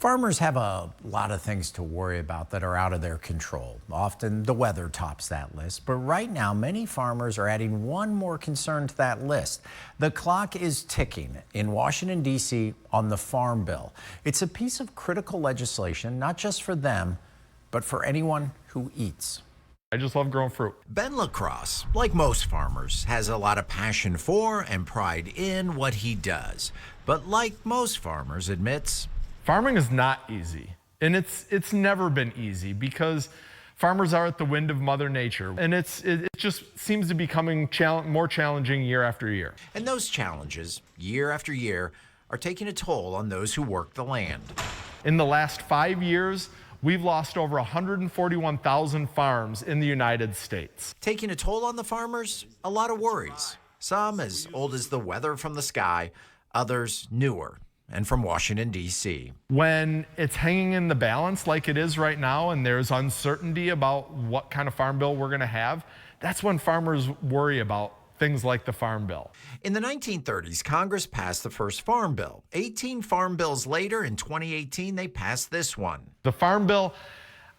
Farmers have a lot of things to worry about that are out of their control. Often the weather tops that list, but right now many farmers are adding one more concern to that list. The clock is ticking in Washington, D.C. on the Farm Bill. It's a piece of critical legislation, not just for them, but for anyone who eats. I just love growing fruit. Ben LaCrosse, like most farmers, has a lot of passion for and pride in what he does. But like most farmers, admits, farming is not easy, and it's never been easy because farmers are at the whim of Mother Nature, and it just seems to be becoming more challenging year after year. And those challenges, year after year, are taking a toll on those who work the land. In the last 5 years, we've lost over 141,000 farms in the United States. Taking a toll on the farmers, a lot of worries. Some as old as the weather from the sky, others newer and from Washington, D.C. When it's hanging in the balance like it is right now and there's uncertainty about what kind of farm bill we're going to have, that's when farmers worry about things like the Farm Bill. In the 1930s, Congress passed the first Farm Bill. 18 farm bills later, in 2018, they passed this one. The Farm Bill,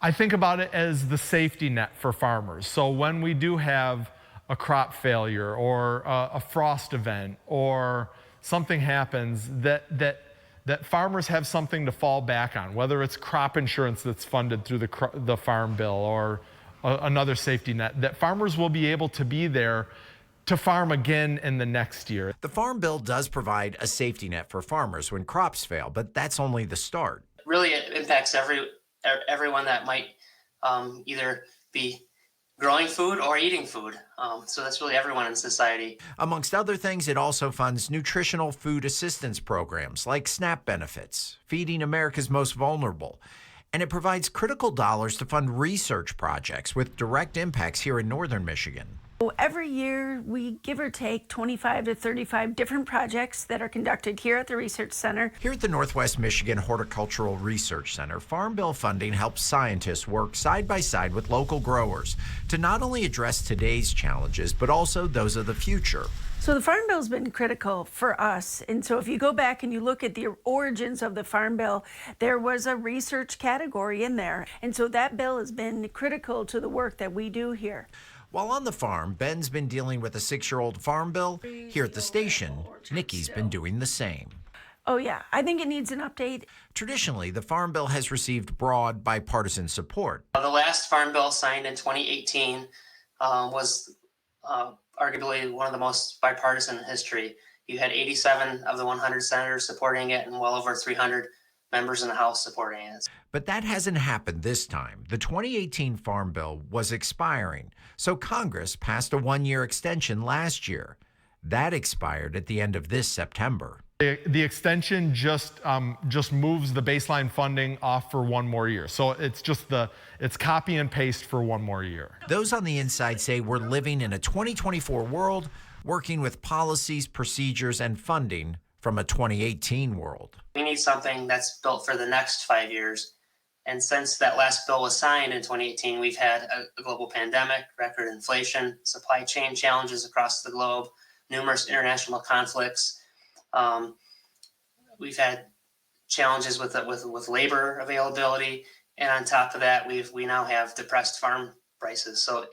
I think about it as the safety net for farmers. So when we do have a crop failure or a frost event or something happens, that farmers have something to fall back on, whether it's crop insurance that's funded through the Farm Bill or another safety net, that farmers will be able to be there to farm again in the next year. The Farm Bill does provide a safety net for farmers when crops fail, but that's only the start. Really, it impacts everyone that might either be growing food or eating food. So that's really everyone in society. Amongst other things, it also funds nutritional food assistance programs like SNAP benefits, Feeding America's Most Vulnerable. And it provides critical dollars to fund research projects with direct impacts here in northern Michigan. Every year, we give or take 25 to 35 different projects that are conducted here at the Research Center. Here at the Northwest Michigan Horticultural Research Center, Farm Bill funding helps scientists work side by side with local growers to not only address today's challenges, but also those of the future. So the Farm Bill's been critical for us. And so if you go back and you look at the origins of the Farm Bill, there was a research category in there. And so that bill has been critical to the work that we do here. While on the farm, Ben's been dealing with a 6-year-old Farm Bill. Here at the station, Nikki's been doing the same. Oh yeah, I think it needs an update. Traditionally, the Farm Bill has received broad bipartisan support. The last Farm Bill signed in 2018 was arguably one of the most bipartisan in history. You had 87 of the 100 senators supporting it and well over 300 members in the House supporting it. But that hasn't happened this time. The 2018 Farm Bill was expiring, so Congress passed a 1-year extension last year. That expired at the end of this September. The extension just moves the baseline funding off for 1 more year. So it's copy and paste for 1 more year. Those on the inside say we're living in a 2024 world, working with policies, procedures, and funding from a 2018 world. We need something that's built for the next 5 years. And since that last bill was signed in 2018, we've had a global pandemic, record inflation, supply chain challenges across the globe, numerous international conflicts. We've had challenges with labor availability, and on top of that, we now have depressed farm prices. So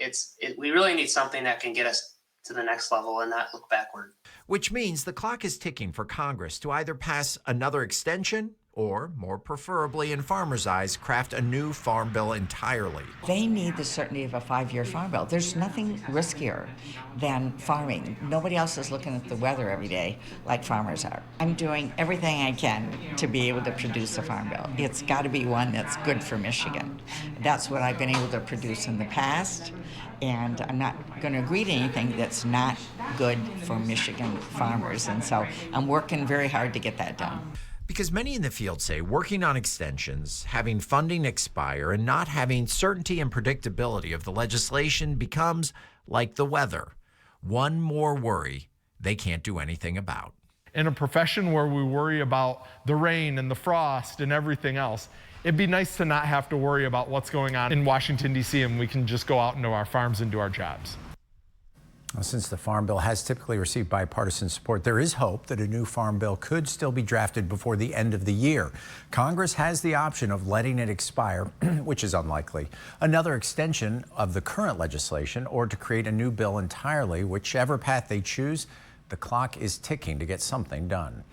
we really need something that can get us to the next level and not look backward. Which means the clock is ticking for Congress to either pass another extension or, more preferably in farmers' eyes, craft a new farm bill entirely. They need the certainty of a 5-year farm bill. There's nothing riskier than farming. Nobody else is looking at the weather every day like farmers are. I'm doing everything I can to be able to produce a farm bill. It's got to be one that's good for Michigan. That's what I've been able to produce in the past, and I'm not going to agree to anything that's not good for Michigan farmers. And so I'm working very hard to get that done. Because many in the field say working on extensions, having funding expire, and not having certainty and predictability of the legislation becomes like the weather. One more worry they can't do anything about. In a profession where we worry about the rain and the frost and everything else, it'd be nice to not have to worry about what's going on in Washington, D.C., and we can just go out into our farms and do our jobs. Well, since the Farm Bill has typically received bipartisan support, there is hope that a new Farm Bill could still be drafted before the end of the year. Congress has the option of letting it expire, which is unlikely, another extension of the current legislation, or to create a new bill entirely. Whichever path they choose, the clock is ticking to get something done.